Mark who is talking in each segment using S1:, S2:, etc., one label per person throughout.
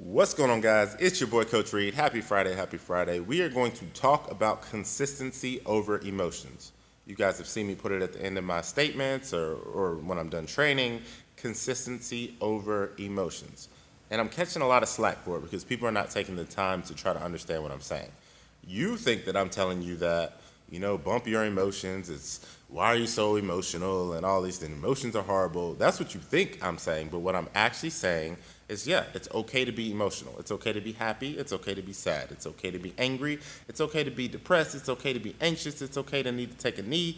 S1: What's going on, guys? It's your boy, Coach Reed. Happy Friday, happy Friday. We are going to talk about consistency over emotions. You guys have seen me put it at the end of my statements or when I'm done training, consistency over emotions. And I'm catching a lot of slack for it because people are not taking the time to try to understand what I'm saying. You think that I'm telling you that, bump your emotions. It's why are you so emotional and all these things. Emotions are horrible. That's what you think I'm saying. But what I'm actually saying is, yeah, it's okay to be emotional. It's okay to be happy. It's okay to be sad. It's okay to be angry. It's okay to be depressed. It's okay to be anxious. It's okay to need to take a knee.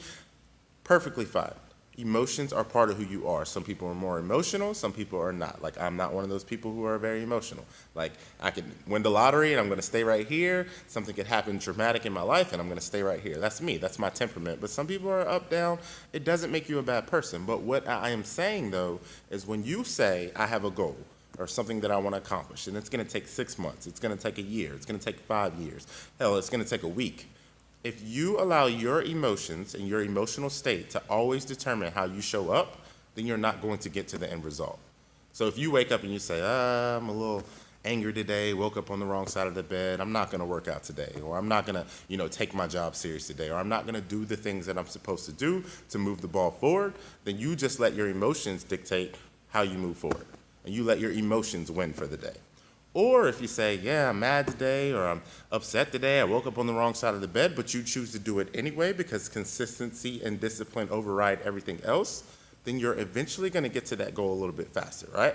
S1: Perfectly fine. Emotions are part of who you are. Some people are more emotional, some people are not. Like, I'm not one of those people who are very emotional. Like, I could win the lottery and I'm going to stay right here. Something could happen dramatic in my life and I'm going to stay right here. That's me. That's my temperament. But some people are up, down. It doesn't make you a bad person. But what I am saying, though, is when you say, I have a goal or something that I want to accomplish, and it's going to take 6 months, it's going to take a year, it's going to take 5 years, hell, it's going to take a week. If you allow your emotions and your emotional state to always determine how you show up, then you're not going to get to the end result. So if you wake up and you say, I'm a little angry today, woke up on the wrong side of the bed, I'm not going to work out today, or I'm not going to, take my job serious today, or I'm not going to do the things that I'm supposed to do to move the ball forward, then you just let your emotions dictate how you move forward. And you let your emotions win for the day. Or if you say, yeah, I'm mad today or I'm upset today, I woke up on the wrong side of the bed, but you choose to do it anyway because consistency and discipline override everything else, then you're eventually going to get to that goal a little bit faster, right?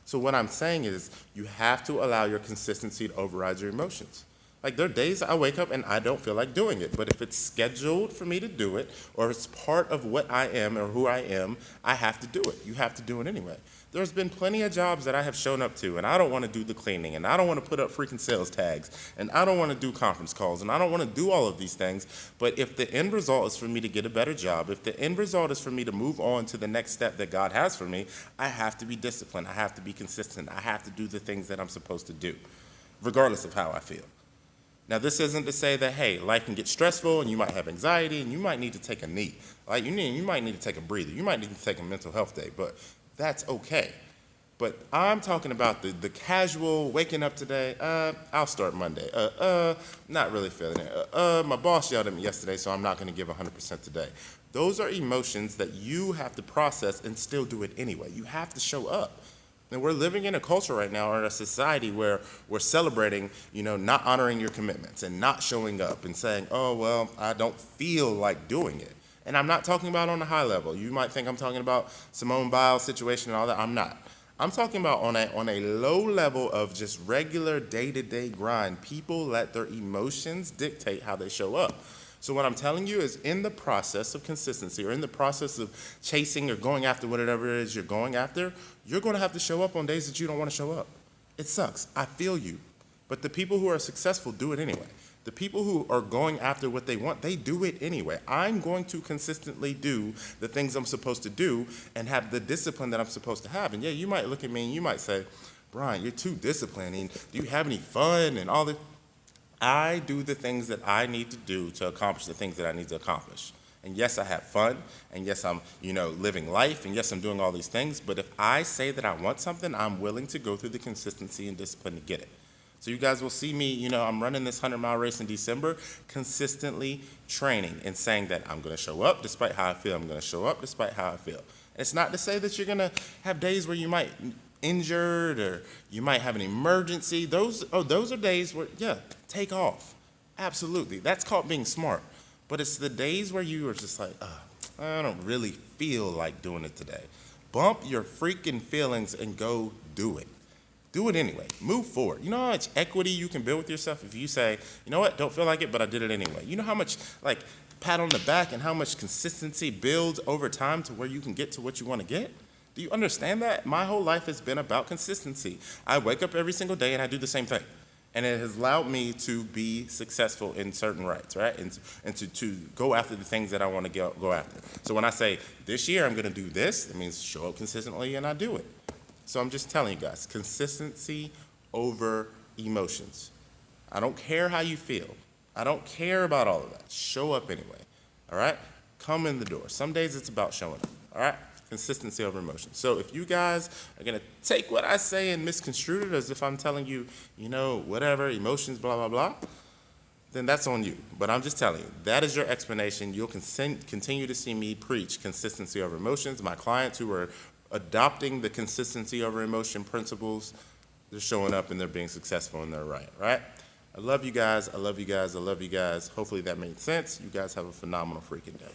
S1: So what I'm saying is you have to allow your consistency to override your emotions. Like, there are days I wake up and I don't feel like doing it, but if it's scheduled for me to do it or it's part of what I am or who I am, I have to do it. You have to do it anyway. There's been plenty of jobs that I have shown up to, and I don't want to do the cleaning, and I don't want to put up freaking sales tags, and I don't want to do conference calls, and I don't want to do all of these things. But if the end result is for me to get a better job, if the end result is for me to move on to the next step that God has for me, I have to be disciplined. I have to be consistent. I have to do the things that I'm supposed to do, regardless of how I feel. Now, this isn't to say that, hey, life can get stressful and you might have anxiety and you might need to take a knee. Like, you might need to take a breather. You might need to take a mental health day, but that's okay. But I'm talking about the casual waking up today, I'll start Monday. Not really feeling it. My boss yelled at me yesterday, so I'm not going to give 100% today. Those are emotions that you have to process and still do it anyway. You have to show up. And we're living in a culture right now, or in a society where we're celebrating, not honoring your commitments and not showing up and saying, oh, well, I don't feel like doing it. And I'm not talking about on a high level. You might think I'm talking about Simone Biles situation and all that. I'm not. I'm talking about on a low level of just regular day-to-day grind. People let their emotions dictate how they show up. So what I'm telling you is in the process of consistency or in the process of chasing or going after whatever it is you're going after, you're going to have to show up on days that you don't want to show up. It sucks. I feel you. But the people who are successful do it anyway. The people who are going after what they want, they do it anyway. I'm going to consistently do the things I'm supposed to do and have the discipline that I'm supposed to have. And yeah, you might look at me and you might say, Bryant, you're too disciplined. And do you have any fun and all this? I do the things that I need to do to accomplish the things that I need to accomplish. And yes, I have fun, and yes, I'm, living life, and yes, I'm doing all these things, but if I say that I want something, I'm willing to go through the consistency and discipline to get it. So you guys will see me, I'm running this 100-mile race in December, consistently training and saying that I'm going to show up despite how I feel. I'm going to show up despite how I feel. And it's not to say that you're going to have days where you might injured or you might have an emergency. Those are days where, yeah, take off. Absolutely. That's called being smart. But it's the days where you are just like, I don't really feel like doing it today. Bump your freaking feelings and go do it. Do it anyway. Move forward. You know how much equity you can build with yourself if you say, you know what, don't feel like it, but I did it anyway. You know how much, pat on the back and how much consistency builds over time to where you can get to what you want to get? Do you understand that? My whole life has been about consistency. I wake up every single day and I do the same thing. And it has allowed me to be successful in certain rights, right? And to go after the things that I want to go after. So when I say, this year I'm going to do this, it means show up consistently and I do it. So I'm just telling you guys, consistency over emotions. I don't care how you feel. I don't care about all of that. Show up anyway, all right? Come in the door. Some days it's about showing up, all right? consistency over emotion. So if you guys are going to take what I say and misconstrue it as if I'm telling you, whatever, emotions, blah, blah, blah, then that's on you. But I'm just telling you, that is your explanation. You'll continue to see me preach consistency over emotions. My clients who are adopting the consistency over emotion principles, they're showing up and they're being successful and they're right? I love you guys. I love you guys. I love you guys. Hopefully that made sense. You guys have a phenomenal freaking day.